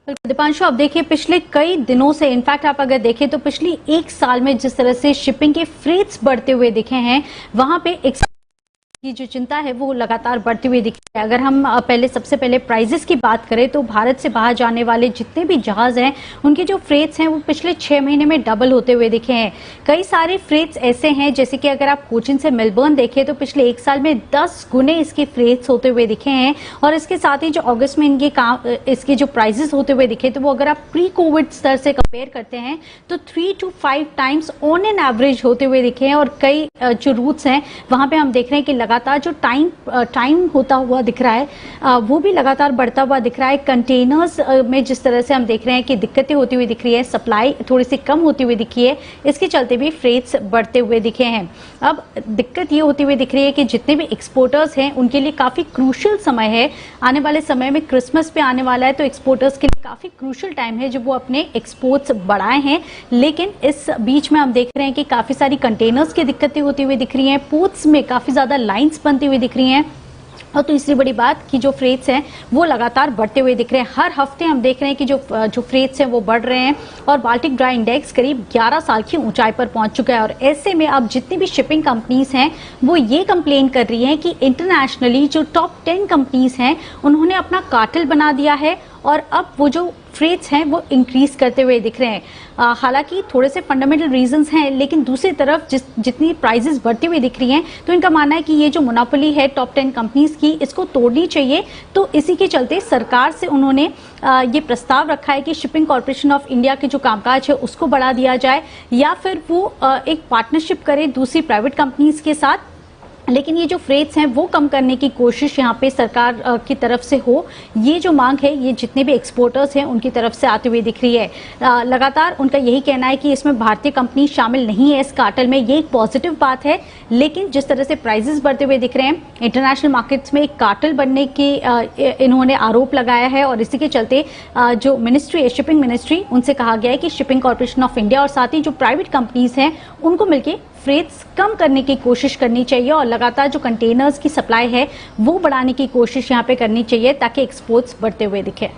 दीपांशु, आप देखिए पिछले कई दिनों से, इनफैक्ट आप अगर देखें तो पिछली एक साल में जिस तरह से शिपिंग के फ्रेट्स बढ़ते हुए दिखे हैं, वहां पे एक की जो चिंता है वो लगातार बढ़ती हुई दिखती है। अगर हम सबसे पहले प्राइजेस की बात करें तो भारत से बाहर जाने वाले जितने भी जहाज हैं उनके जो फ्रेट्स हैं वो पिछले 6 महीने में डबल होते हुए दिखे हैं। कई सारे फ्रेट्स ऐसे हैं, जैसे कि अगर आप कोचिन से मेलबर्न देखें तो पिछले एक साल में 10 गुने इसके फ्रेट्स होते हुए दिखे हैं। और इसके साथ ही जो अगस्त में इसके जो प्राइजेस होते हुए दिखे, तो वो अगर आप प्री कोविड स्तर से कंपेयर करते हैं तो 3 to 5 times on an average होते हुए दिखे हैं। और कई जो रूट्स हैं वहां पे हम देख रहे हैं कि लगातार जो टाइम होता हुआ दिख रहा है वो भी लगातार बढ़ता हुआ दिख रहा है। कंटेनर्स में जिस तरह से हम देख रहे हैं कि दिक्कतें होती हुई दिख रही है, सप्लाई थोड़ी सी कम होती हुई दिखी है, इसके चलते भी फ्रेट्स बढ़ते हुए दिखे हैं। अब दिक्कत ये होती हुई दिख रही है कि जितने भी एक्सपोर्टर्स हैं उनके लिए काफी क्रूशियल समय है। आने वाले समय में क्रिसमस पे आने वाला है, तो एक्सपोर्टर्स के लिए काफी क्रूशियल टाइम है जब वो अपने एक्सपोर्ट्स बढ़ाए हैं। लेकिन इस बीच में हम देख रहे हैं कि काफी सारी कंटेनर्स की दिक्कतें होती हुई दिख रही हैं, पोर्ट्स में काफी ज्यादा लाइंस बनती हुई दिख रही हैं। और तीसरी बड़ी बात कि जो फ्रेट्स हैं वो लगातार बढ़ते हुए दिख रहे हैं। हर हफ्ते हम देख रहे हैं कि जो फ्रेट्स हैं वो बढ़ रहे हैं और बाल्टिक ड्राई इंडेक्स करीब 11 साल की ऊंचाई पर पहुंच चुका है। और ऐसे में अब जितनी भी शिपिंग कंपनीज हैं वो ये कंप्लेन कर रही हैं कि इंटरनेशनली जो टॉप 10 कंपनीज हैं उन्होंने अपना कार्टेल बना दिया है और अब वो जो फ्रेट्स हैं वो इंक्रीज करते हुए दिख रहे हैं। हालांकि थोड़े से फंडामेंटल रीजंस हैं, लेकिन दूसरी तरफ जितनी प्राइजेस बढ़ती हुई दिख रही हैं तो इनका मानना है कि ये जो मोनोपोली है टॉप 10 कंपनीज की, इसको तोड़नी चाहिए। तो इसी के चलते सरकार से उन्होंने ये प्रस्ताव रखा है कि शिपिंग कॉर्पोरेशन ऑफ इंडिया के जो कामकाज है उसको बढ़ा दिया जाए, या फिर वो एक पार्टनरशिप करे दूसरी प्राइवेट कंपनीज के साथ। लेकिन ये जो फ्रेट्स हैं वो कम करने की कोशिश यहाँ पे सरकार की तरफ से हो, ये जो मांग है ये जितने भी एक्सपोर्टर्स हैं उनकी तरफ से आती हुई दिख रही है। लगातार उनका यही कहना है कि इसमें भारतीय कंपनी शामिल नहीं है इस कार्टेल में, ये एक पॉजिटिव बात है। लेकिन जिस तरह से प्राइजेस बढ़ते हुए दिख रहे हैं, इंटरनेशनल मार्केट्स में एक कार्टेल बनने की इन्होंने आरोप लगाया है। और इसी के चलते जो मिनिस्ट्री है, शिपिंग मिनिस्ट्री, उनसे कहा गया है कि शिपिंग कॉर्पोरेशन ऑफ इंडिया और साथ ही जो प्राइवेट कंपनीज हैं उनको मिलकर फ्रेट्स कम करने की कोशिश करनी चाहिए और लगातार जो कंटेनर्स की सप्लाई है वो बढ़ाने की कोशिश यहाँ पे करनी चाहिए ताकि एक्सपोर्ट्स बढ़ते हुए दिखे।